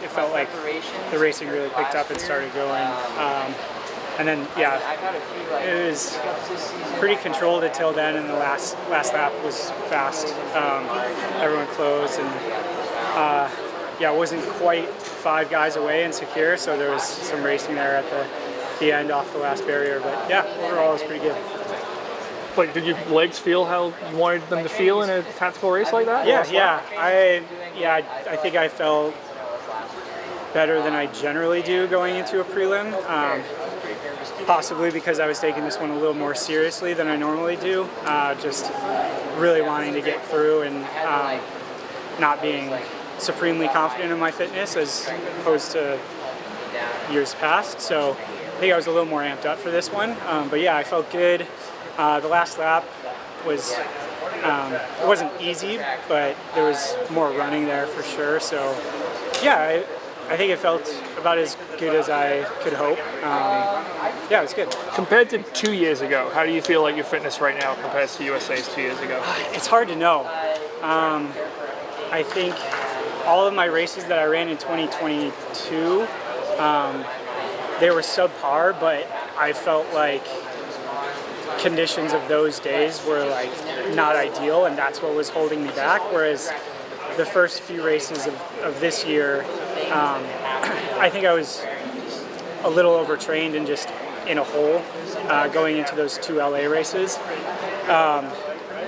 it felt like the racing really picked up and started going. And then, yeah, it was pretty controlled until then, and the last lap was fast. Everyone closed, and yeah, it wasn't quite 5 guys away and secure, so there was some racing there at the end off the last barrier. But yeah, overall it was pretty good. Like, did your legs feel how you wanted them to feel in a tactical race like that? Yeah. I think I felt better than I generally do going into a prelim. Possibly because I was taking this one a little more seriously than I normally do. Just really wanting to get through and not being supremely confident in my fitness as opposed to years past. So I think I was a little more amped up for this one. But yeah, I felt good. The last lap was, it wasn't easy, but there was more running there for sure. So yeah, I think it felt about as good as I could hope. Yeah, it was good. Compared to 2 years ago, how do you feel like your fitness right now compares to USA's 2 years ago? It's hard to know. I think all of my races that I ran in 2022, they were subpar, but I felt like conditions of those days were like not ideal, and that's what was holding me back. Whereas the first few races of this year, I think I was a little overtrained and just in a hole going into those 2 LA races.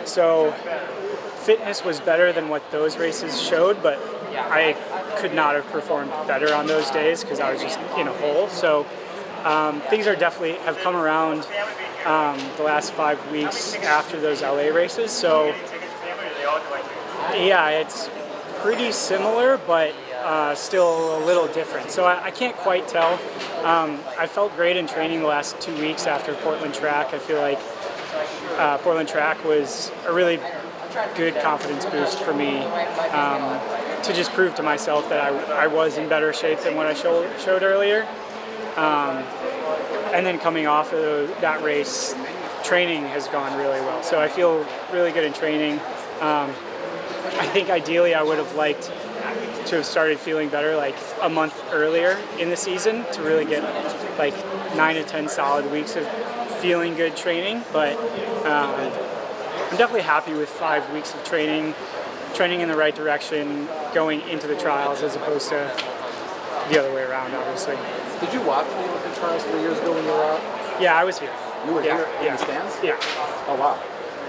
So fitness was better than what those races showed, but I could not have performed better on those days because I was just in a hole. So things are definitely have come around the last 5 weeks after those LA races. So yeah, it's pretty similar, but still a little different. So I can't quite tell. I felt great in training the last 2 weeks after Portland track. I feel like Portland track was a really good confidence boost for me to just prove to myself that I was in better shape than what I showed earlier. And then coming off of that race, training has gone really well. So I feel really good in training. I think ideally I would have liked to have started feeling better like a month earlier in the season to really get like 9 to 10 solid weeks of feeling good training. But I'm definitely happy with 5 weeks of training in the right direction going into the trials as opposed to the other way around, obviously. Did you watch the Olympic trials 3 years ago when you were out? Yeah, I was here. You were here in the stands? Yeah. Oh wow.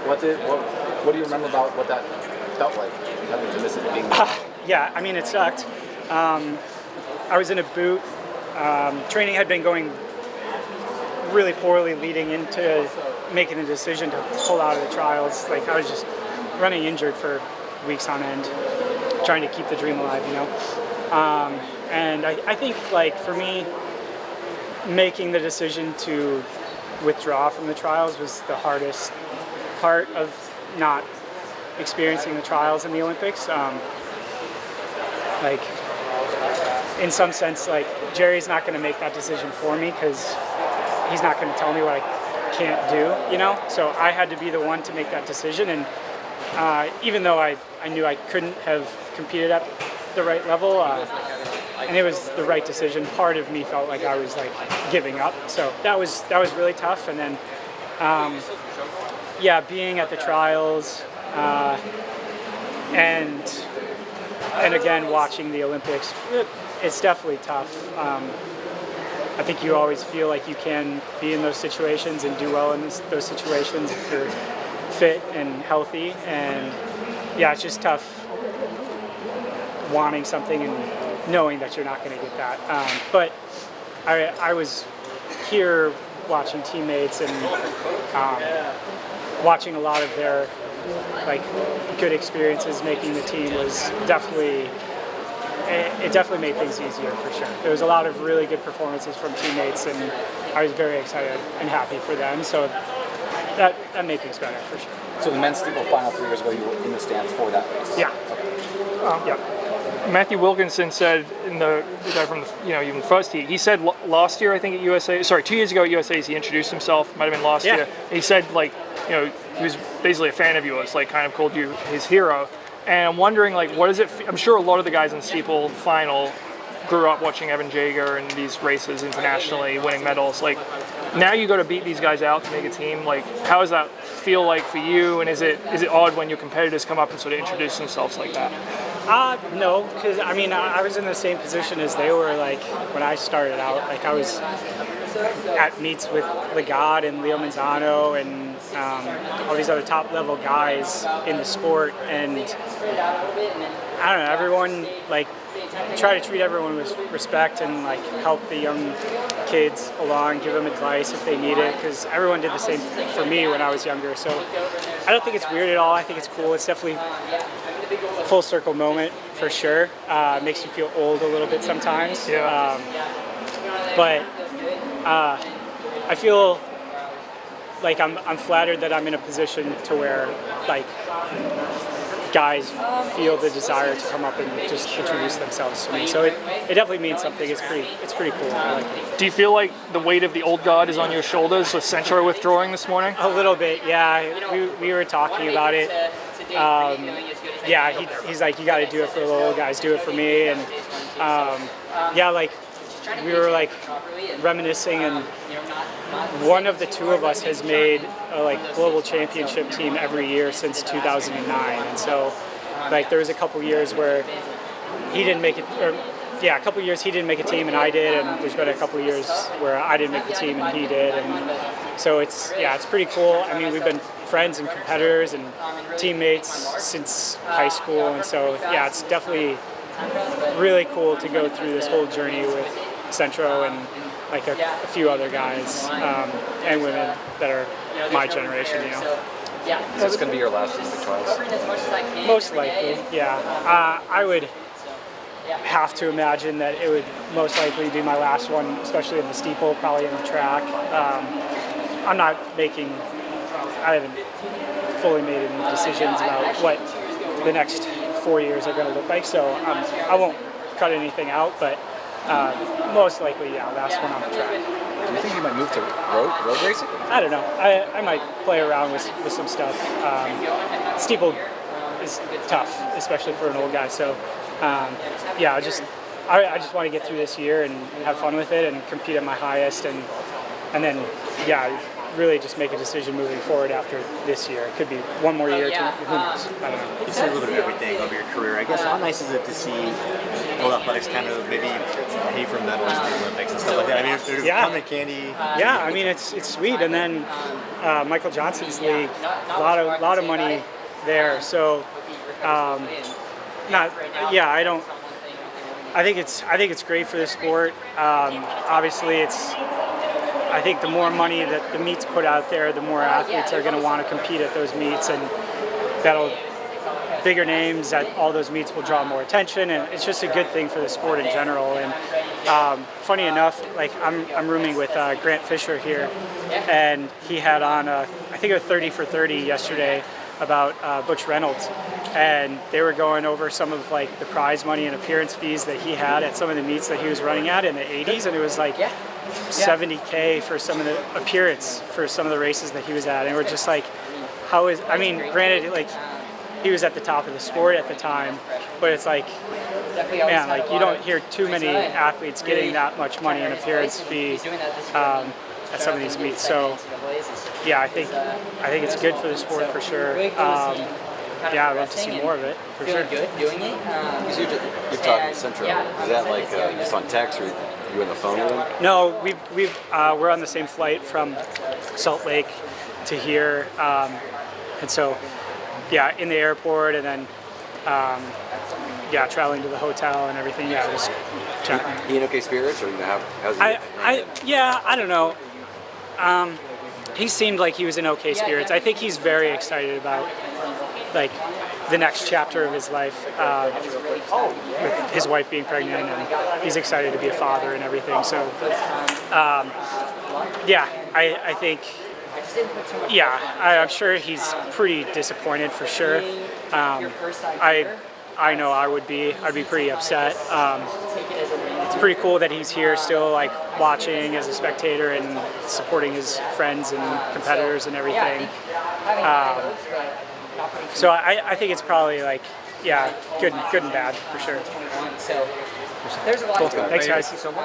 What do you remember about what that felt like? Having to miss it being Yeah, I mean it sucked. I was in a boot. Training had been going really poorly leading into making the decision to pull out of the trials. Like I was just running injured for weeks on end, trying to keep the dream alive, you know. And I think like for me, making the decision to withdraw from the trials was the hardest part of not experiencing the trials in the Olympics. Like in some sense, like Jerry's not going to make that decision for me because he's not going to tell me what I can't do, you know? So I had to be the one to make that decision. And even though I knew I couldn't have competed at the right level, and it was the right decision, part of me felt like I was like giving up. So that was really tough. And then, yeah, being at the trials and again watching the Olympics, it's definitely tough. I think you always feel like you can be in those situations and do well in those situations if you're fit and healthy. And yeah, it's just tough wanting something and knowing that you're not going to get that. But I was here watching teammates and watching a lot of their like good experiences making the team was definitely, it definitely made things easier for sure. There was a lot of really good performances from teammates and I was very excited and happy for them. So that made things better for sure. So the men's steeple final 3 years ago, you were in the stands for that race? Yeah. Yeah. Matthew Wilkinson said in the guy from the, even first heat, he said last year, I think at USA, 2 years ago at USA's, he introduced himself, might have been last year. He said he was basically a fan of yours, like kind of called you his hero. And I'm wondering, like, what is it? I'm sure a lot of the guys in the steeple final grew up watching Evan Jager and these races internationally, winning medals. Like, now you go to beat these guys out to make a team. Like, how does that feel like for you? And is it odd when your competitors come up and sort of introduce themselves like that? No, because I mean, I was in the same position as they were. Like when I started out, like I was at meets with Legade and Leo Manzano and all these other top level guys in the sport, and I don't know, everyone like try to treat everyone with respect and like help the young kids along, give them advice if they need it, because everyone did the same for me when I was younger. So I don't think it's weird at all. I think it's cool. It's definitely a full circle moment for sure. Makes you feel old a little bit sometimes. Yeah. But I feel like I'm flattered that I'm in a position to where like guys feel the desire to come up and just introduce themselves to me. So it definitely means something. It's pretty cool. I like it. Do you feel like the weight of the old guard is on your shoulders with Centro withdrawing this morning? A little bit, yeah. We were talking about it. Yeah, he's like, you got to do it for the little guys, do it for me, and yeah, like we were like reminiscing, and one of the two of us has made a like global championship team every year since 2009, and so like there was a couple years where he didn't make it, or yeah, a couple years he didn't make a team and I did, and there's been a couple years where I didn't make the team and he did, and so it's pretty cool. I mean, we've been friends and competitors and teammates since high school, and so yeah, it's definitely really cool to go through this whole journey with Centro and like a few other guys and women that are my generation, you know. Is this going to be your last Olympic trials? Most likely, yeah. I would have to imagine that it would most likely be my last one, especially in the steeple, probably in the track. I haven't fully made any decisions about what the next 4 years are going to look like, so I won't cut anything out, but most likely, yeah, last one on the track. Do you think you might move to road racing? I don't know. I might play around with some stuff. Steeple is tough, especially for an old guy, so yeah, I just want to get through this year and have fun with it and compete at my highest, and then yeah, really just make a decision moving forward after this year. It could be one more year, who knows? I don't know. You see a little bit of everything of your career. I guess how nice is it to see World Athletics kind of maybe pay for medals in the Olympics and stuff like that? I mean, there's common candy. Yeah, I mean it's sweet. And then Michael Johnson's league, a lot of money there. So I think it's great for the sport. Obviously, I think the more money that the meets put out there, the more athletes are going to want to compete at those meets, and bigger names at all those meets will draw more attention, and it's just a good thing for the sport in general. And funny enough, like I'm rooming with Grant Fisher here, and he had on I think a 30 for 30 yesterday about Butch Reynolds, and they were going over some of like the prize money and appearance fees that he had at some of the meets that he was running at in the 80s, and it was like $70K for some of the appearance for some of the races that he was at, and we're just like, granted, like he was at the top of the sport at the time, but it's like, man, like you don't hear too many athletes getting that much money in appearance fee at some of these meets. So yeah, I think it's good for the sport for sure. Yeah, I'd love to see more of it for sure. Good doing it. You're talking Centro. Is that like just on text, or you in the phone room? No, we're on the same flight from Salt Lake to here, and so yeah, in the airport, and then yeah, traveling to the hotel and everything. Yeah, just chatting. He in okay spirits, or how's he? I don't know. He seemed like he was in okay spirits. I think he's very excited about like the next chapter of his life, with his wife being pregnant, and he's excited to be a father and everything. So yeah, I think, yeah, I'm sure he's pretty disappointed for sure. I know I'd be pretty upset. It's pretty cool that he's here still, like watching as a spectator and supporting his friends and competitors and everything. So I think it's probably like, yeah, good and bad for sure. Cool. Thanks, guys. Thank you so much.